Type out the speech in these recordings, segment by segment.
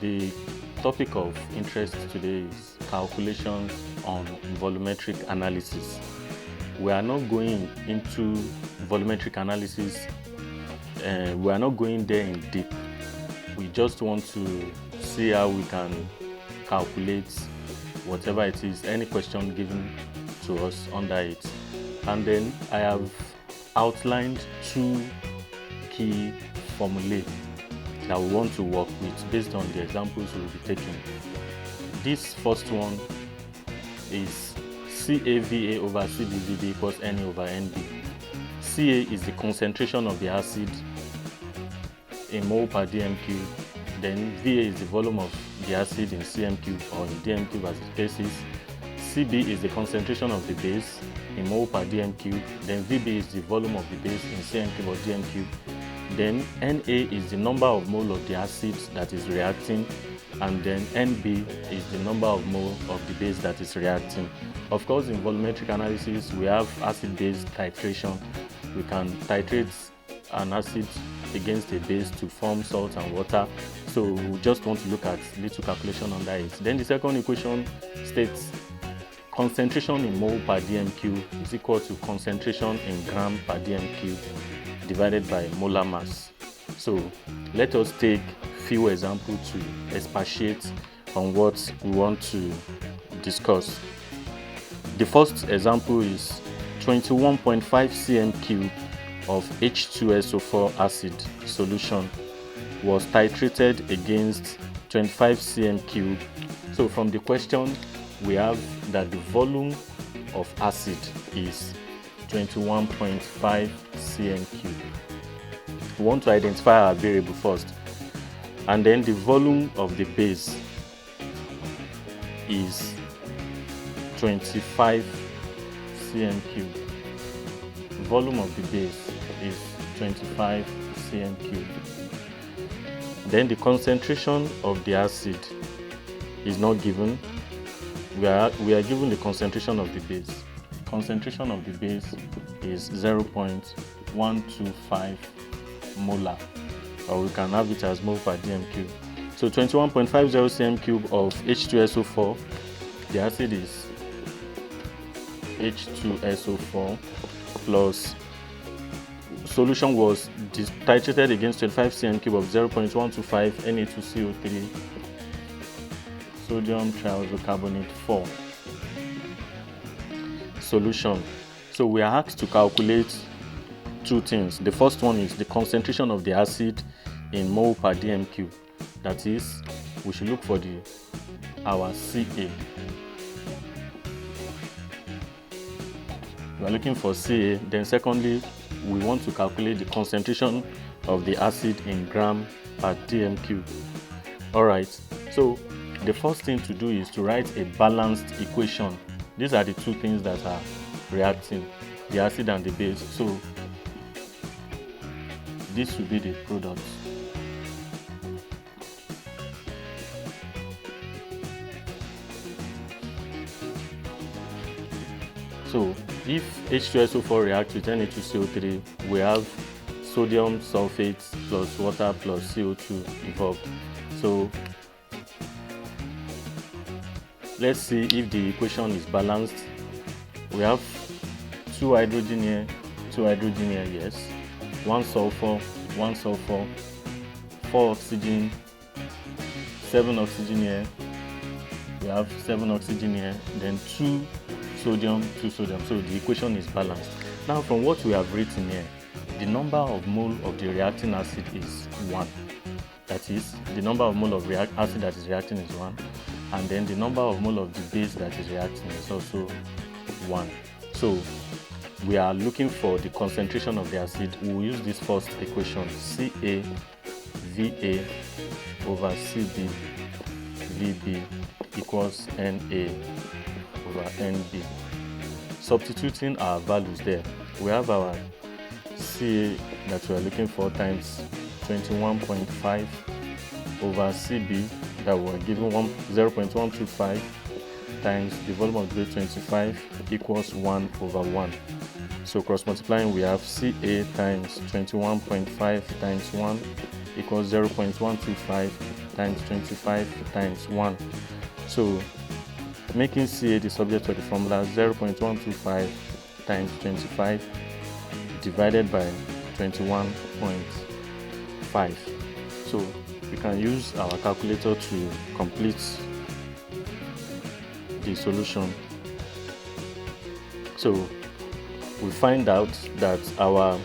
The topic of interest today is calculations on volumetric analysis. We are not going into volumetric analysis, we are not going there in deep. We just want to see how we can calculate whatever it is, any question given to us under it. And then I have outlined two key formulae that we want to work with based on the examples we'll be taking. This first one is CAVA over CBVB equals NA over NB. Ca is the concentration of the acid in mole per dm cube. Then Va is the volume of the acid in cm cube or in dm cube as the case is. Cb is the concentration of the base in mole per dm cube. Then Vb is the volume of the base in cm cube or dm cube. Then Na is the number of mole of the acid that is reacting, and then Nb is the number of mole of the base that is reacting. Of course, in volumetric analysis, we have acid-base titration. We can titrate an acid against a base to form salt and water. So we just want to look at little calculation under it. Then the second equation states concentration in mole per dm cube is equal to concentration in gram per dm cube divided by molar mass. So let us take few examples to expatiate on what we want to discuss. The first example is 21.5 cm cube of H2SO4 acid solution was titrated against 25 cm cube. So from the question, we have that the volume of acid is 21.5 cm cube. We want to identify our variable first, and then the volume of the base is 25 cm cube. Volume of the base is 25 cm cube. Then the concentration of the acid is not given. We are given the concentration of the base. Concentration of the base is 0.125 molar, or we can have it as mole per dm cube. So 21.50 cm cube of H2SO4, the acid is H2SO4 plus solution was titrated against 25 cm cube of 0.125 Na2CO3 sodium triisobicarbonate 4 solution. So we are asked to calculate two things. The first one is the concentration of the acid in mole per dm cube. That is, we should look for our Ca. We are looking for Ca. Then secondly, we want to calculate the concentration of the acid in gram per dm cube. Alright, so the first thing to do is to write a balanced equation. These are the two things that are reacting, the acid and the base. So this will be the product. So if H2SO4 reacts with Na2CO3, we have sodium sulfate plus water plus CO2 involved. So let's see if the equation is balanced. We have two hydrogen here, yes. One sulfur, 4 oxygen, 7 oxygen here. We have 7 oxygen here, then 2 sodium. So the equation is balanced. Now from what we have written here, the number of mole of the reacting acid is 1. That is, the number of mole of acid that is reacting is 1. And then the number of mole of the base that is reacting is also 1. So we are looking for the concentration of the acid. We will use this first equation, CaVa over CbVb equals Na over Nb. Substituting our values there, we have our Ca that we are looking for times 21.5 over Cb that we are given 0.125 times the volume of the base 25 equals 1 over 1. So cross multiplying, we have Ca times 21.5 times 1 equals 0.125 times 25 times 1. So making Ca the subject of the formula, 0.125 times 25 divided by 21.5. So we can use our calculator to complete the solution. So we find out that our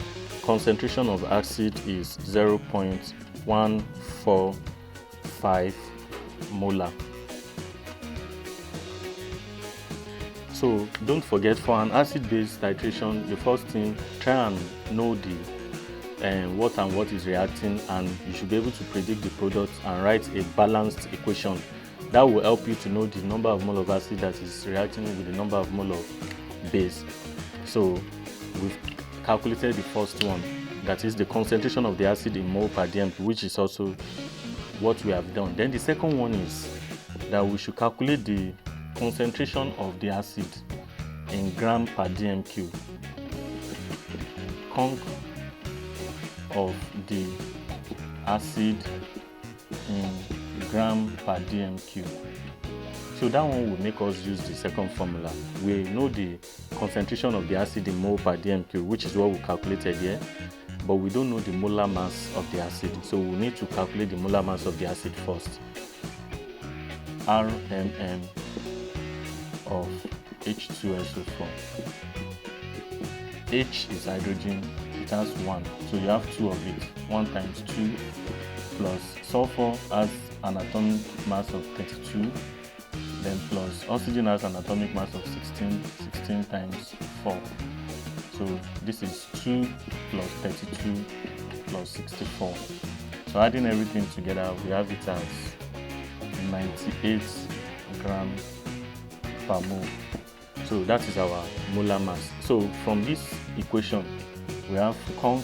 concentration of acid is 0.145 molar. So don't forget, for an acid-base titration, the first thing, try and know the what and what is reacting, and you should be able to predict the product and write a balanced equation that will help you to know the number of mole of acid that is reacting with the number of mole of base. So we've calculated the first one, that is the concentration of the acid in mole per dm, which is also what we have done. Then the second one is that we should calculate the concentration of the acid in gram per dm cube. Conc of the acid in gram per dm cube. So that one will make us use the second formula. We know the concentration of the acid in mole per dm cube, which is what we calculated here, but we don't know the molar mass of the acid. So we need to calculate the molar mass of the acid first. RMM of H2SO4. H is hydrogen, it has 1, so you have 2 of it. 1 times 2 plus sulfur has an atomic mass of 32, then plus oxygen has an atomic mass of 16 times 4. So this is 2 plus 32 plus 64. So adding everything together, we have it as 98 gram per mole. So that is our molar mass. So from this equation, we have conc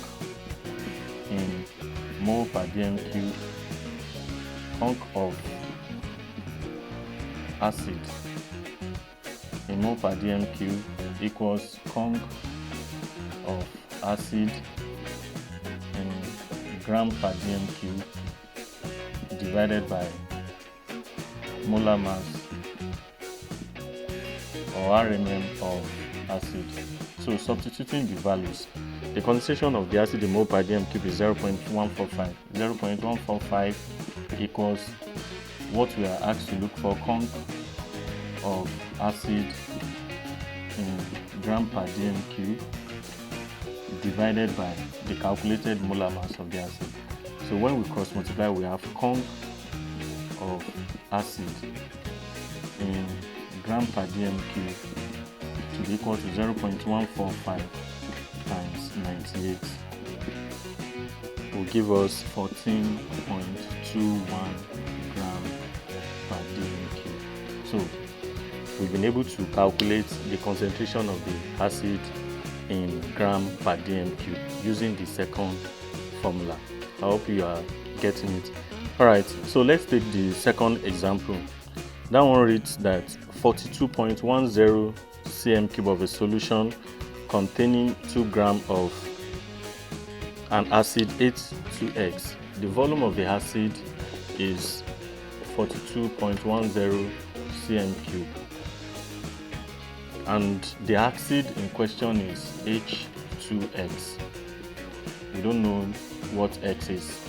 in mole per dm cube, conc of acid in mole per dm cube equals conc of acid in gram per dm cube divided by molar mass or RMM of acid. So substituting the values, the concentration of the acid in mole per dm cube is 0.145. 0.145 equals what we are asked to look for, conc of acid in gram per dm cube divided by the calculated molar mass of the acid. So when we cross multiply, we have conc of acid in gram per dm cube to be equal to 0.145 times 98 will give us 14.21 gram per dm cube. So we've been able to calculate the concentration of the acid in gram per dm cube using the second formula. I hope you are getting it. Alright, so let's take the second example. That one reads that 42.10 cm cube of a solution containing 2 grams of an acid H2X. The volume of the acid is 42.10 cm cube, and the acid in question is H2X. We don't know what X is,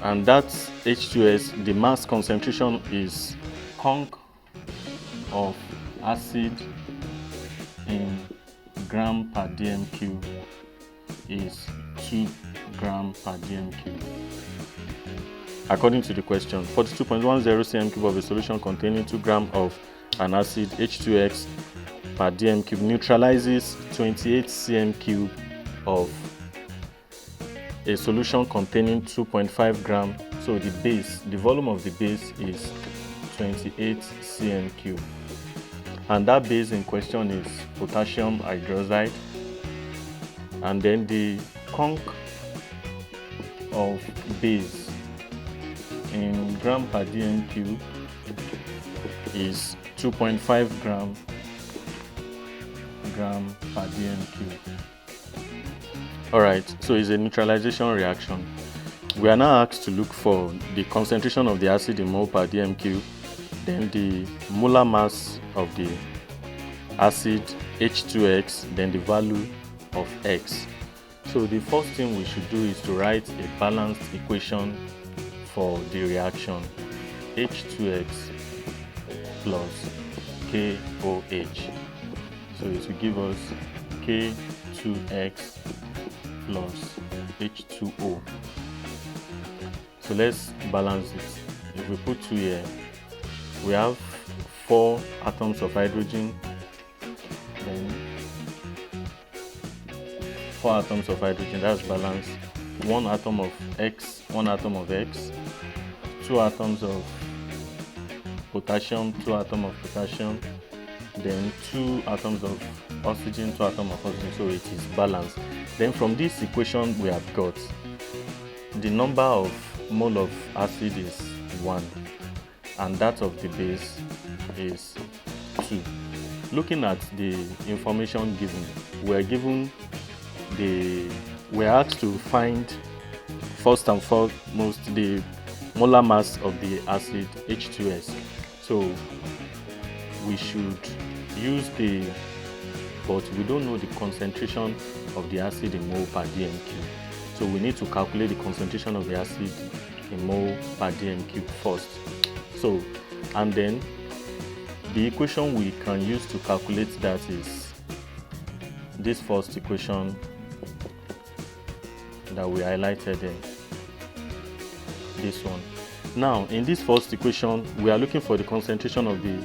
and that's H2S. The mass concentration is conc of acid in gram per dm cube is 2 gram per dm cube. According to the question, 42.10 cm cube of a solution containing 2 grams of an acid H2X per dm cube neutralizes 28 cm cube of a solution containing 2.5 grams. So the base, the volume of the base is 28 cm cube, and that base in question is potassium hydroxide, and then the conc of base in gram per dm cube is 2.5 gram per dm cube. Alright, so it's a neutralization reaction. We are now asked to look for the concentration of the acid in mole per dm cube, then the molar mass of the acid H2x, then the value of x. So the first thing we should do is to write a balanced equation for the reaction H2x plus KOH. So it will give us K2x plus H2O. So let's balance it. If we put 2 here, we have 4 atoms of hydrogen, then 4 atoms of hydrogen, that's balanced. 1 atom of X, 1 atom of X, 2 atoms of potassium, 2 atoms of potassium, then 2 atoms of oxygen, 2 atoms of oxygen, so it is balanced. Then from this equation we have got the number of mole of acid is 1 and that of the base is 2. Looking at the information given, we are asked to find first and foremost the molar mass of the acid H2S. So we should use but we don't know the concentration of the acid in mole per dm cube. So we need to calculate the concentration of the acid in mole per dm cube first. So, and then the equation we can use to calculate that is this first equation that we highlighted there, this one. Now, in this first equation, we are looking for the concentration of the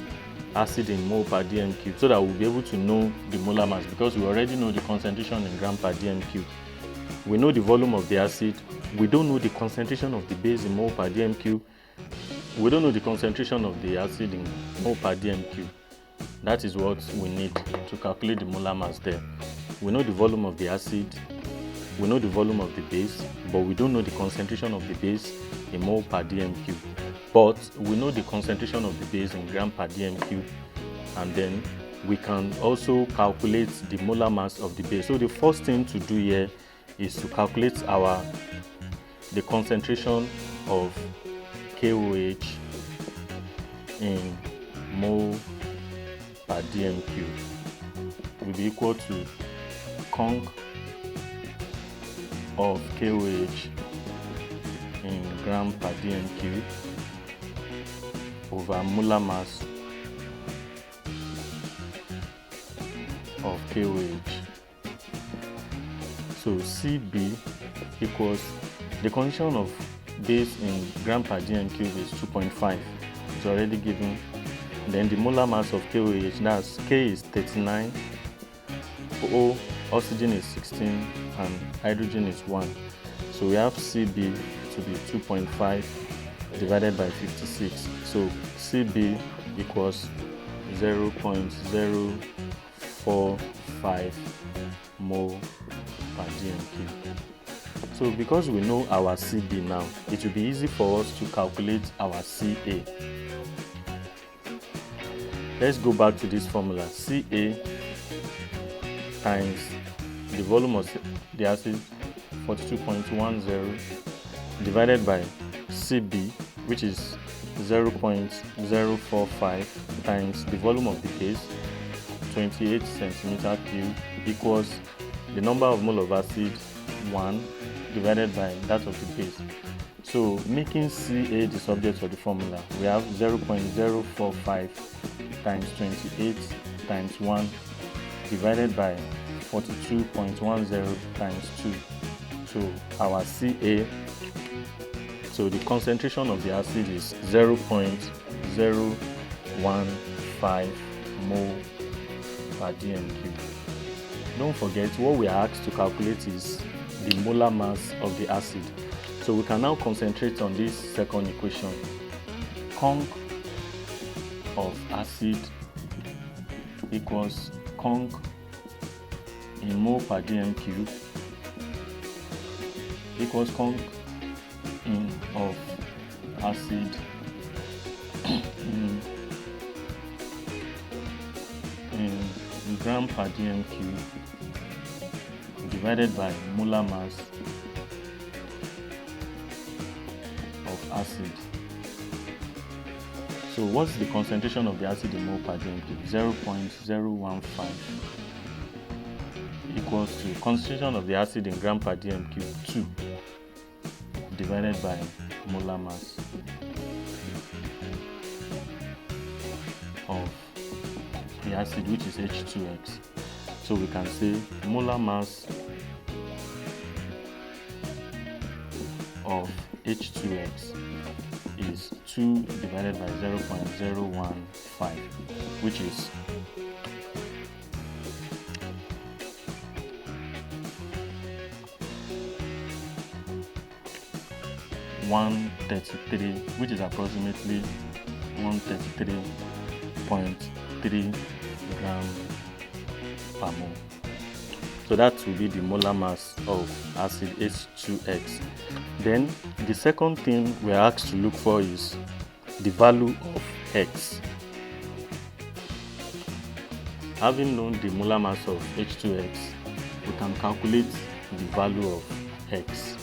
acid in mole per dm cube so that we'll be able to know the molar mass, because we already know the concentration in gram per dm cube. We know the volume of the acid. We don't know the concentration of the base in mole per dm cube. We don't know the concentration of the acid in mole per dm cube. That is what we need to calculate the molar mass there. We know the volume of the acid, we know the volume of the base, but we don't know the concentration of the base in mole per dm cube. But we know the concentration of the base in gram per dm cube, and then we can also calculate the molar mass of the base. So the first thing to do here is to calculate the concentration of KOH in mole per dm cube will be equal to conc of KOH in gram per dm cube over molar mass of KOH. So CB equals the concentration of base in gram per dm cube is 2.5. It's already given. Then the molar mass of KOH, that's K is 39, O oxygen is 16, and hydrogen is 1. So we have CB to be 2.5 divided by 56. So CB equals 0.045 mole per dm cube. So because we know our CB now, it will be easy for us to calculate our CA. Let's go back to this formula. CA times the volume of the acid, 42.10, divided by CB, which is 0.045, times the volume of the base, 28 centimeter cube, equals the number of mole of acid, 1, divided by that of the base. So making Ca the subject of the formula, we have 0.045 times 28 times 1 divided by 42.10 times 2. So our Ca, so the concentration of the acid is 0.015 mole per dm cube. Don't forget, what we are asked to calculate is the molar mass of the acid. So we can now concentrate on this second equation. Conc of acid equals conc in mole per dm cube equals conc in of acid in gram per dm cube divided by molar mass acid. So what's the concentration of the acid in mole per dm cube? 0.015 equals to concentration of the acid in gram per dm cube 2 divided by molar mass of the acid, which is H2X. So we can say molar mass of H2X is 2 divided by 0.015, which is 133, which is approximately 133.3 gram per mole. So that will be the molar mass of acid H2X. Then the second thing we are asked to look for is the value of X. Having known the molar mass of H2X, we can calculate the value of X.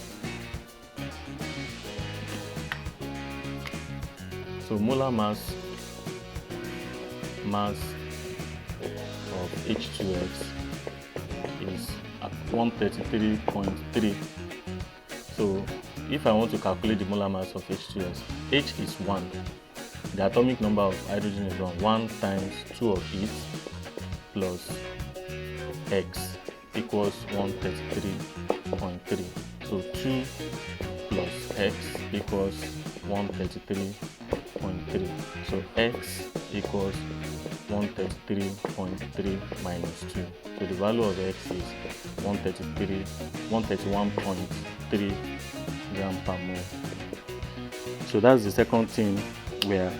So molar mass of H2X is at 133.3. So if I want to calculate the molar mass of H2S, H is 1. The atomic number of hydrogen is 1. 1 times 2 of it plus X equals 133.3. So 2 plus X equals 133.3. So X equals 133.3 minus 2. So the value of X is 131.3 gram per mole. So that's the second thing where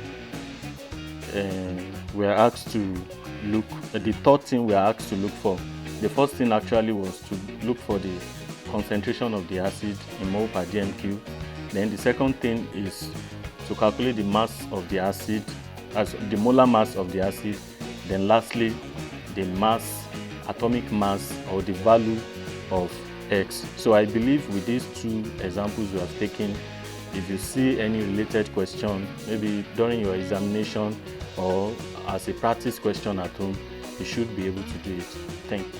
we are asked to look. The third thing we are asked to look for. The first thing actually was to look for the concentration of the acid in mole per dm cube. Then the second thing is to calculate the mass of the acid, as the molar mass of the acid. Then lastly, the mass, atomic mass, or the value of X. So I believe with these two examples we have taken, if you see any related question, maybe during your examination or as a practice question at home, you should be able to do it. Thank you.